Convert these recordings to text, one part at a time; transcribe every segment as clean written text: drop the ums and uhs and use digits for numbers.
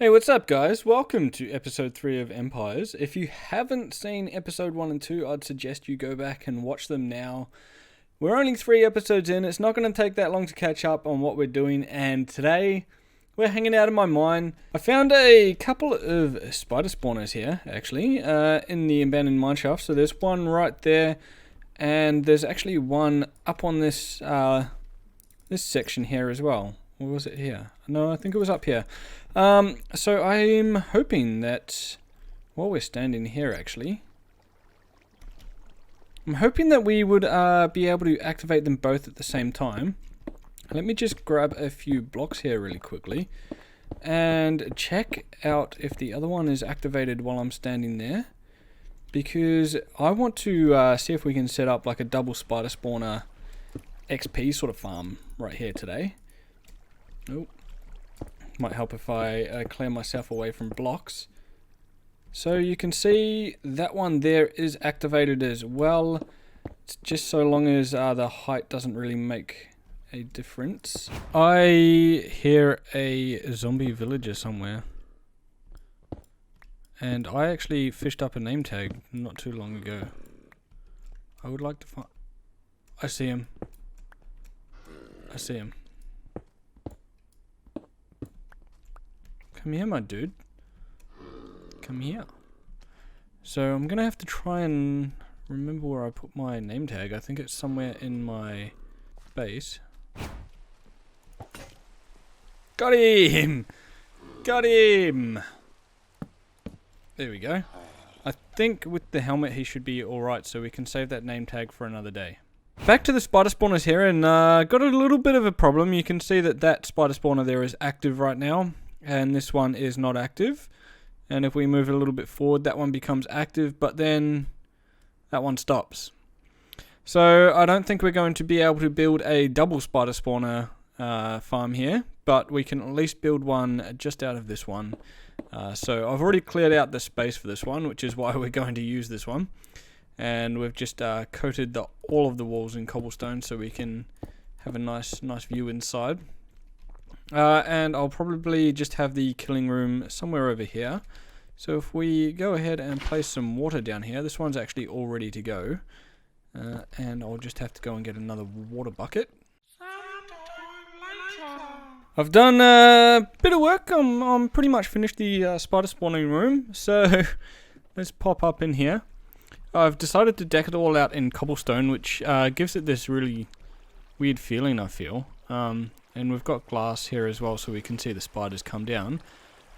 Hey, what's up, guys? Welcome to episode 3 of Empires. If you haven't seen episode 1 and 2, I'd suggest you go back and watch them now. We're only 3 episodes in. It's not going to take that long to catch up on what we're doing, and today we're hanging out in my mine. I found a couple of spider spawners here, actually, in the abandoned mineshaft. So there's one right there, and there's actually one up on this this section here as well. Or was it here? No, I think it was up here. So I'm hoping that while we're standing here, actually, I'm hoping that we would be able to activate them both at the same time. Let me just grab a few blocks here really quickly and check out if the other one is activated while I'm standing there, because I want to see if we can set up like a double spider spawner XP sort of farm right here today. Oh, might help if I clear myself away from blocks. So you can see that one there is activated as well. It's just so long as the height doesn't really make a difference. I hear a zombie villager somewhere, and I actually fished up a name tag not too long ago. I would like to find... I see him. I see him. Come here, my dude. Come here. So I'm gonna have to try and remember where I put my name tag. I think it's somewhere in my base. Got him! Got him! There we go. I think with the helmet he should be alright, so we can save that name tag for another day. Back to the spider spawners here, and got a little bit of a problem. You can see that that spider spawner there is active right now, and this one is not active. And if we move it a little bit forward, that one becomes active, but then that one stops. So I don't think we're going to be able to build a double spider spawner farm here, but we can at least build one just out of this one. So I've already cleared out the space for this one, which is why we're going to use this one. And we've just coated all of the walls in cobblestone so we can have a nice view inside. And I'll probably just have the killing room somewhere over here. So if we go ahead and place some water down here, this one's actually all ready to go. And I'll just have to go and get another water bucket. I've done a bit of work. I'm pretty much finished the spider spawning room. So let's pop up in here. I've decided to deck it all out in cobblestone, which gives it this really weird feeling, I feel. And we've got glass here as well, so we can see the spiders come down.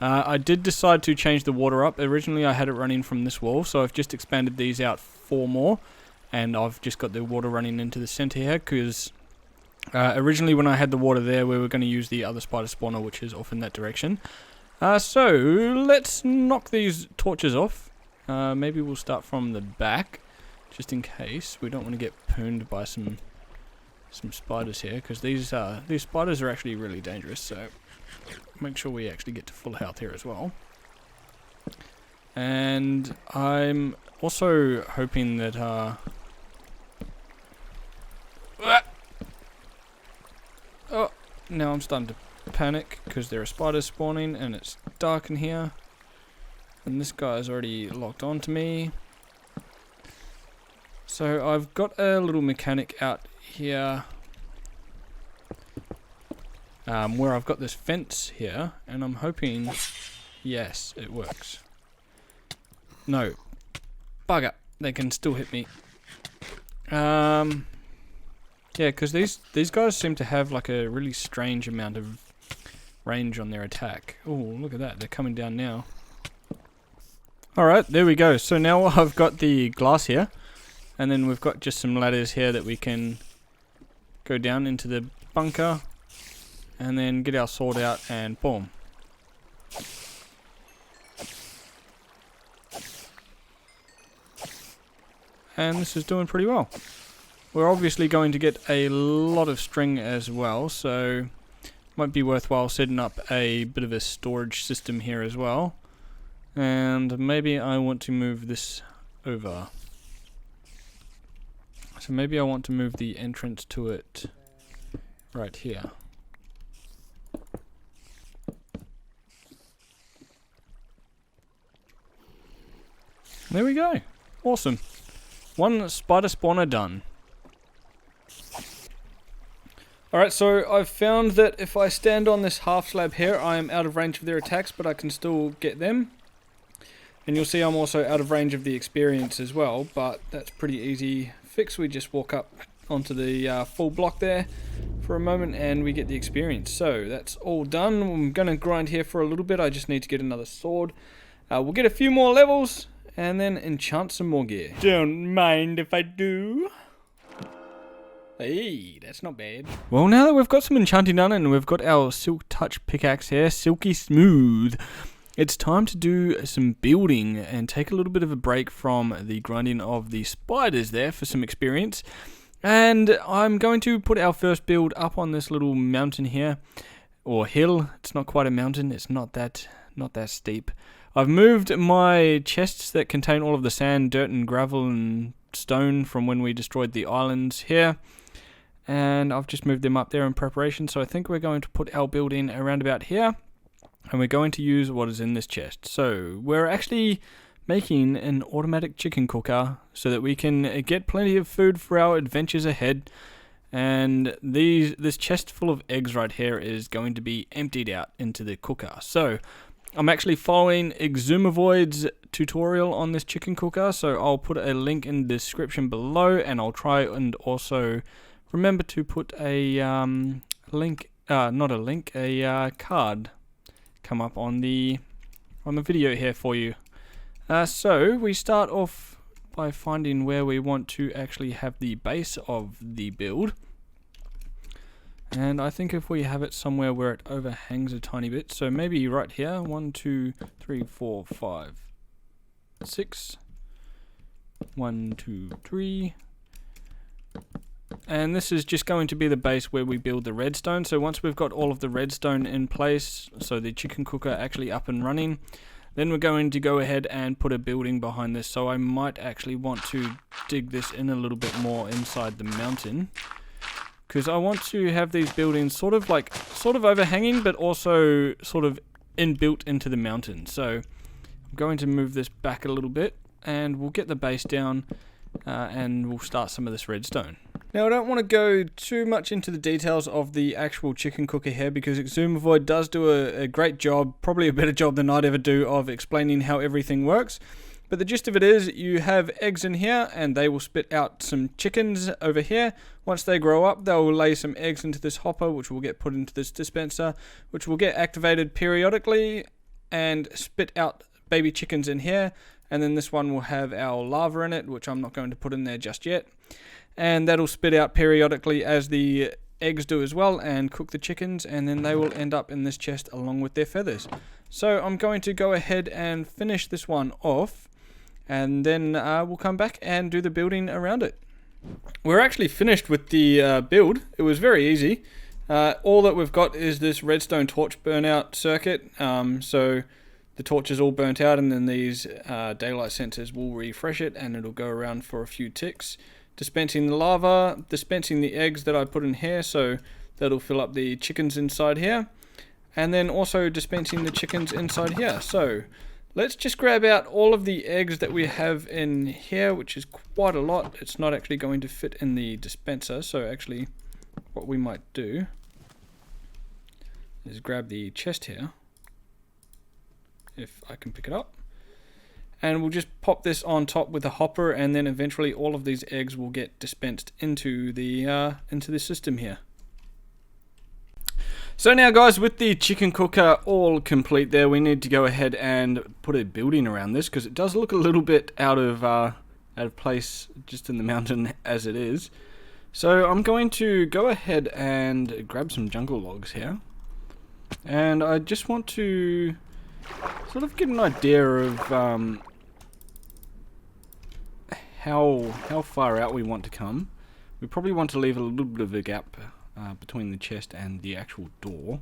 I did decide to change the water up. Originally I had it running from this wall, so I've just expanded these out 4 more. And I've just got the water running into the center here, because originally when I had the water there, we were going to use the other spider spawner, which is off in that direction. So let's knock these torches off. Maybe we'll start from the back, just in case. We don't want to get pooned by some spiders here, because these spiders are actually really dangerous, so make sure we actually get to full health here as well. And I'm also hoping that oh, now I'm starting to panic because there are spiders spawning and it's dark in here, and this guy's already locked onto me. So I've got a little mechanic out here where I've got this fence here, and I'm hoping, yes, it works. No, bugger, they can still hit me. Yeah, because these guys seem to have like a really strange amount of range on their attack. Oh, look at that, they're coming down now. Alright, there we go. So now I've got the glass here, and then we've got just some ladders here that we can go down into the bunker, and then get our sword out, and boom. And this is doing pretty well. We're obviously going to get a lot of string as well, so might be worthwhile setting up a bit of a storage system here as well. And maybe I want to move this over. So maybe I want to move the entrance to it right here. There we go. Awesome. One spider spawner done. Alright, so I've found that if I stand on this half slab here, I am out of range of their attacks, but I can still get them. And you'll see I'm also out of range of the experience as well, but that's pretty easy fix. We just walk up onto the full block there for a moment and we get the experience. So that's all done. I'm going to grind here for a little bit. I just need to get another sword. We'll get a few more levels and then enchant some more gear. Don't mind if I do. Hey, that's not bad. Well, now that we've got some enchanting done and we've got our silk touch pickaxe here, silky smooth, it's time to do some building and take a little bit of a break from the grinding of the spiders there for some experience. And I'm going to put our first build up on this little mountain here, or hill. It's not quite a mountain, it's not that steep. I've moved my chests that contain all of the sand, dirt and gravel and stone from when we destroyed the islands here. And I've just moved them up there in preparation, so I think we're going to put our building around about here. And we're going to use what is in this chest. So we're actually making an automatic chicken cooker so that we can get plenty of food for our adventures ahead. And this chest full of eggs right here is going to be emptied out into the cooker. So I'm actually following Exumavoid's tutorial on this chicken cooker, so I'll put a link in the description below, and I'll try and also remember to put a card come up on the video here for you. So we start off by finding where we want to actually have the base of the build. And I think if we have it somewhere where it overhangs a tiny bit, so maybe right here, 1, 2, 3, 4, 5, 6, 1, 2, 3. And this is just going to be the base where we build the redstone. So once we've got all of the redstone in place, so the chicken cooker actually up and running, then we're going to go ahead and put a building behind this. So I might actually want to dig this in a little bit more inside the mountain, because I want to have these buildings sort of overhanging, but also sort of inbuilt into the mountain. So I'm going to move this back a little bit, and we'll get the base down, and we'll start some of this redstone. Now I don't want to go too much into the details of the actual chicken cooker here, because Exumavoid does do a great job, probably a better job than I'd ever do, of explaining how everything works. But the gist of it is, you have eggs in here, and they will spit out some chickens over here. Once they grow up, they'll lay some eggs into this hopper, which will get put into this dispenser, which will get activated periodically, and spit out baby chickens in here. And then this one will have our lava in it, which I'm not going to put in there just yet. And that'll spit out periodically as the eggs do as well, and cook the chickens, and then they will end up in this chest along with their feathers. So I'm going to go ahead and finish this one off, and then we'll come back and do the building around it. We're actually finished with the build. It was very easy. All that we've got is this redstone torch burnout circuit. So the torch is all burnt out, and then these daylight sensors will refresh it, and it'll go around for a few ticks. Dispensing the lava, dispensing the eggs that I put in here, so that'll fill up the chickens inside here, and then also dispensing the chickens inside here. So let's just grab out all of the eggs that we have in here, which is quite a lot. It's not actually going to fit in the dispenser, so actually what we might do is grab the chest here, if I can pick it up. And we'll just pop this on top with a hopper, and then eventually all of these eggs will get dispensed into the system here. So now guys, with the chicken cooker all complete there, we need to go ahead and put a building around this, because it does look a little bit out of place just in the mountain as it is. So I'm going to go ahead and grab some jungle logs here, and I just want to sort of get an idea of how far out we want to come. We probably want to leave a little bit of a gap between the chest and the actual door,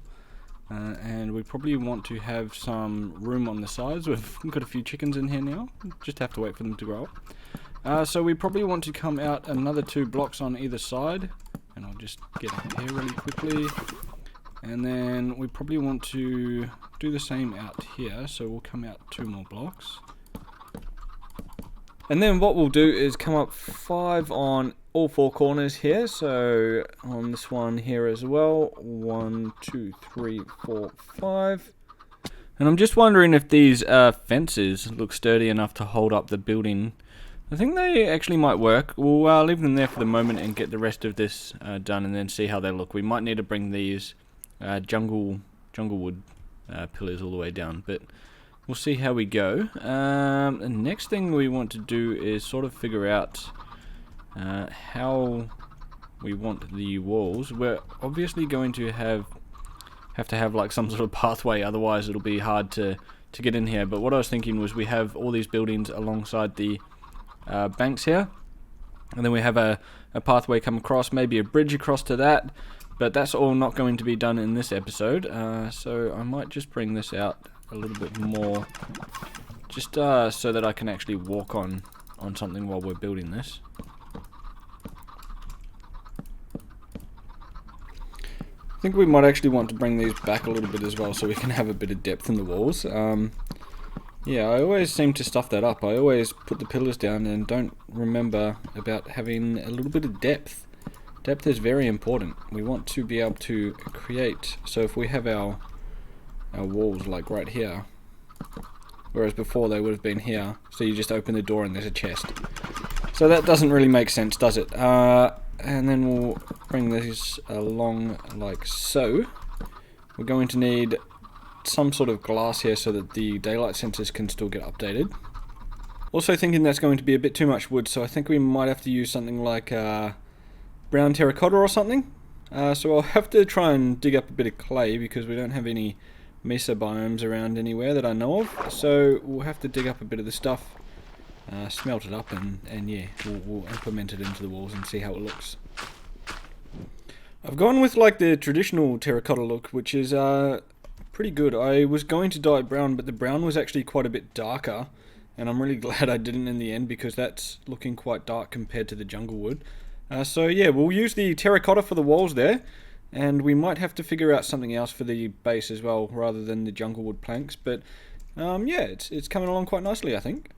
and we probably want to have some room on the sides. We've got a few chickens in here now, just have to wait for them to grow up. So we probably want to come out another 2 blocks on either side, and I'll just get up here really quickly. And then we probably want to do the same out here, so we'll come out 2 more blocks. And then what we'll do is come up 5 on all 4 corners here. So on this one here as well. 1, 2, 3, 4, 5. And I'm just wondering if these fences look sturdy enough to hold up the building. I think they actually might work. We'll leave them there for the moment and get the rest of this done and then see how they look. We might need to bring these jungle wood pillars all the way down, but we'll see how we go. The next thing we want to do is sort of figure out how we want the walls. We're obviously going to have to have like some sort of pathway, otherwise it'll be hard to get in here. But what I was thinking was we have all these buildings alongside the banks here, and then we have a pathway come across, maybe a bridge across to that, but that's all not going to be done in this episode. So I might just bring this out a little bit more, just so that I can actually walk on something while we're building this. I think we might actually want to bring these back a little bit as well so we can have a bit of depth in the walls. Yeah, I always seem to stuff that up. I always put the pillars down and don't remember about having a little bit of depth. Depth is very important. We want to be able to create, so if we have our walls like right here, whereas before they would have been here, so you just open the door and there's a chest. So that doesn't really make sense, does it? And then we'll bring these along like so. We're going to need some sort of glass here so that the daylight sensors can still get updated. Also thinking that's going to be a bit too much wood, so I think we might have to use something like brown terracotta or something. So I'll have to try and dig up a bit of clay because we don't have any mesa biomes around anywhere that I know of. So we'll have to dig up a bit of the stuff, smelt it up, and yeah, we'll implement it into the walls and see how it looks. I've gone with like the traditional terracotta look, which is pretty good. I was going to dye it brown, but the brown was actually quite a bit darker, and I'm really glad I didn't in the end because that's looking quite dark compared to the jungle wood. So yeah, we'll use the terracotta for the walls there, and we might have to figure out something else for the base as well rather than the jungle wood planks, but yeah, it's coming along quite nicely, I think.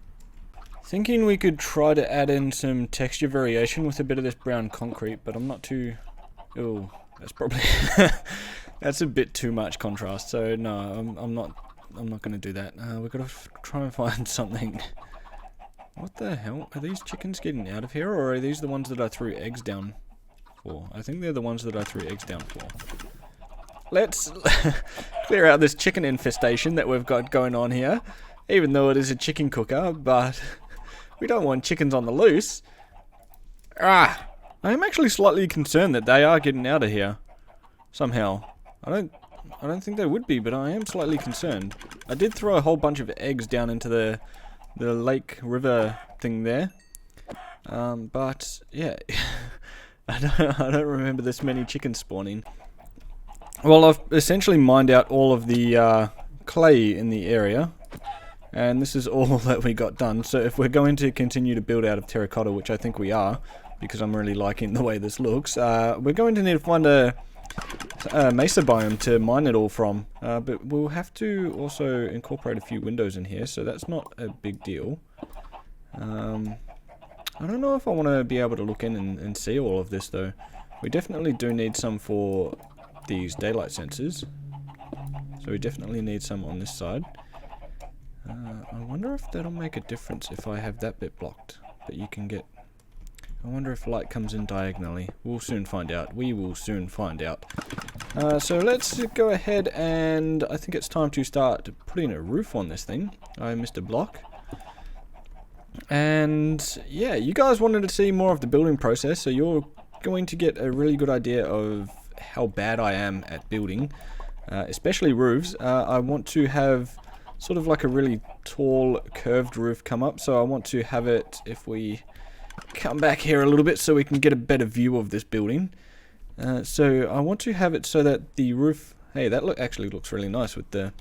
Thinking we could try to add in some texture variation with a bit of this brown concrete, but I'm not too... Oh, that's probably... That's a bit too much contrast, so no, I'm not going to do that. We've got to try and find something. What the hell? Are these chickens getting out of here, or are these the ones that I threw eggs down for? I think they're the ones that I threw eggs down for. Let's clear out this chicken infestation that we've got going on here, even though it is a chicken cooker, but we don't want chickens on the loose. I am actually slightly concerned that they are getting out of here somehow. I don't think they would be, but I am slightly concerned. I did throw a whole bunch of eggs down into the lake river thing there, but yeah, I don't remember this many chickens spawning. Well, I've essentially mined out all of the clay in the area, and this is all that we got done. So if we're going to continue to build out of terracotta, which I think we are, because I'm really liking the way this looks, we're going to need to find a mesa biome to mine it all from, but we'll have to also incorporate a few windows in here, so that's not a big deal. I don't know if I want to be able to look in and see all of this though. We definitely do need some for these daylight sensors, so we definitely need some on this side. I wonder if that'll make a difference if I have that bit blocked, but you can get... I wonder if light comes in diagonally. We'll soon find out. We will soon find out. So let's go ahead, and I think it's time to start putting a roof on this thing. I missed a block. And yeah, you guys wanted to see more of the building process, so you're going to get a really good idea of how bad I am at building, especially roofs. I want to have sort of like a really tall curved roof come up, so I want to have it, if we come back here a little bit so we can get a better view of this building. So I want to have it so that the roof... Hey, that actually looks really nice with the...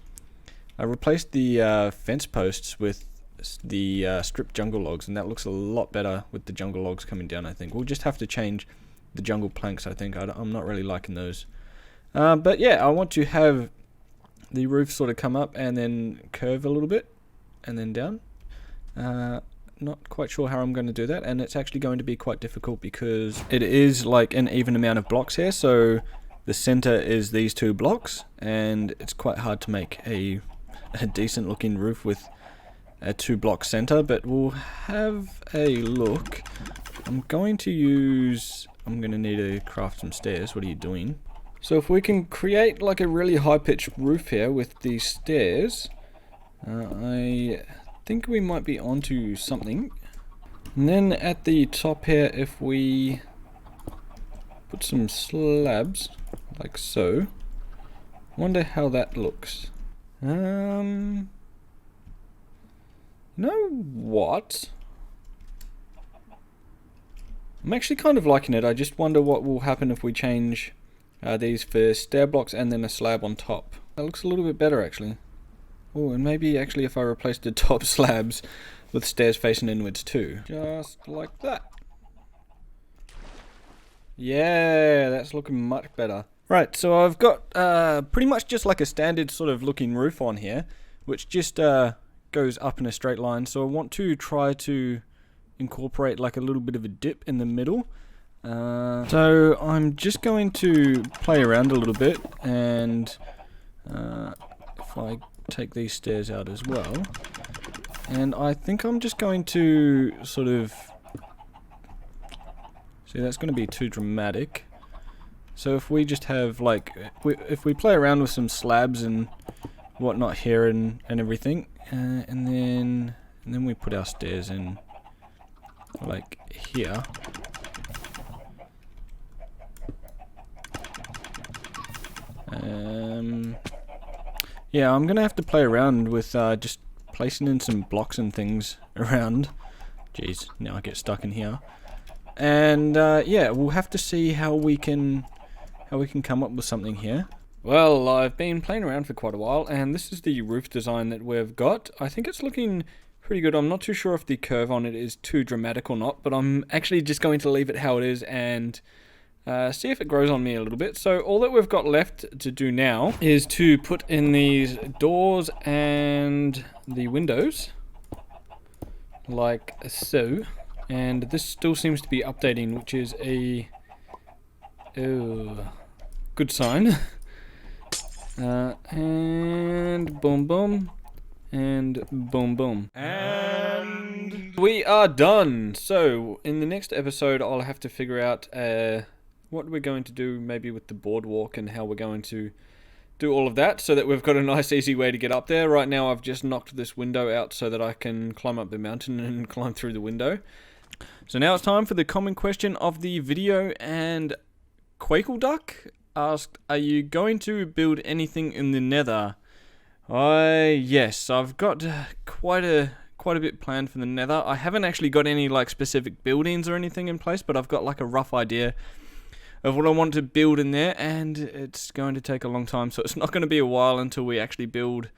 I replaced the fence posts with the stripped jungle logs, and that looks a lot better with the jungle logs coming down, I think. We'll just have to change the jungle planks, I think. I'm not really liking those. But yeah, I want to have the roof sort of come up and then curve a little bit and then down. not quite sure how I'm going to do that, and it's actually going to be quite difficult because it is like an even amount of blocks here, so the center is these 2 blocks, and it's quite hard to make a decent looking roof with a 2-block center, but we'll have a look. I'm going to need to craft some stairs. What are you doing? So if we can create like a really high-pitched roof here with these stairs, I think we might be onto something. And then at the top here, if we put some slabs, like so, wonder how that looks. You know what? I'm actually kind of liking it. I just wonder what will happen if we change these for stair blocks and then a slab on top. That looks a little bit better actually. Oh, and maybe actually if I replace the top slabs with stairs facing inwards too. Just like that. Yeah, that's looking much better. Right, so I've got pretty much just like a standard sort of looking roof on here, which just goes up in a straight line. So I want to try to incorporate like a little bit of a dip in the middle. So I'm just going to play around a little bit, and if I take these stairs out as well, and I think I'm just going to sort of see, that's going to be too dramatic. So if we just have like, if we play around with some slabs and whatnot here and everything, and then we put our stairs in like here. Yeah, I'm gonna have to play around with just placing in some blocks and things around. Jeez, now I get stuck in here. And yeah, we'll have to see how we can come up with something here. Well, I've been playing around for quite a while, and this is the roof design that we've got. I think it's looking pretty good. I'm not too sure if the curve on it is too dramatic or not, but I'm actually just going to leave it how it is and see if it grows on me a little bit. So all that we've got left to do now is to put in these doors and the windows, like so. And this still seems to be updating, which is a good sign. And boom boom, and boom boom, and we are done. So in the next episode I'll have to figure out what we're going to do, maybe with the boardwalk, and how we're going to do all of that so that we've got a nice easy way to get up there. Right now I've just knocked this window out so that I can climb up the mountain and climb through the window. So now it's time for the common question of the video, and Quackleduck asked, are you going to build anything in the nether? Yes, I've got quite a bit planned for the nether. I haven't actually got any like specific buildings or anything in place, but I've got like a rough idea of what I want to build in there, and it's going to take a long time, so it's not going to be a while until we actually build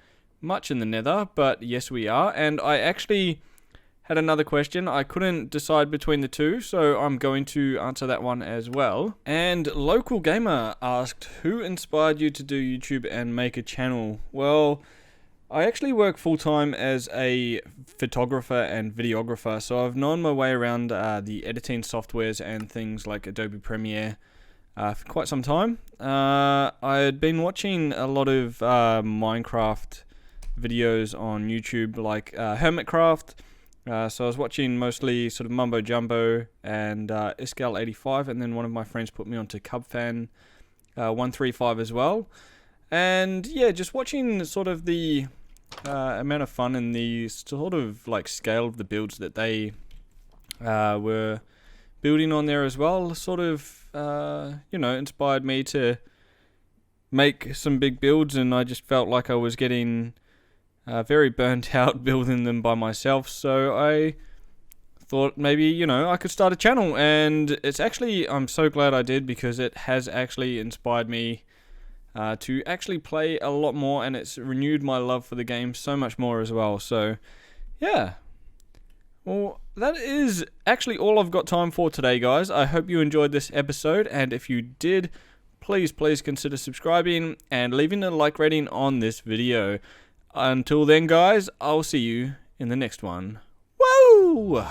much in the nether, but yes we are. And I actually had another question. I couldn't decide between the two, so I'm going to answer that one as well. And Local Gamer asked, who inspired you to do YouTube and make a channel? Well, I actually work full-time as a photographer and videographer, so I've known my way around the editing softwares and things like Adobe Premiere for quite some time. I had been watching a lot of Minecraft videos on YouTube, like Hermitcraft. So I was watching mostly sort of Mumbo Jumbo and Iscal85, and then one of my friends put me onto Cubfan135 as well. And yeah, just watching sort of the amount of fun and the sort of like scale of the builds that they were building on there as well, sort of you know, inspired me to make some big builds, and I just felt like I was getting very burnt out building them by myself, so I thought maybe, you know, I could start a channel. And it's actually, I'm so glad I did, because it has actually inspired me to actually play a lot more, and it's renewed my love for the game so much more as well. So yeah, well, that is actually all I've got time for today, guys. I hope you enjoyed this episode, and if you did, please consider subscribing and leaving a like rating on this video. Until then, guys, I'll see you in the next one. Woo! go!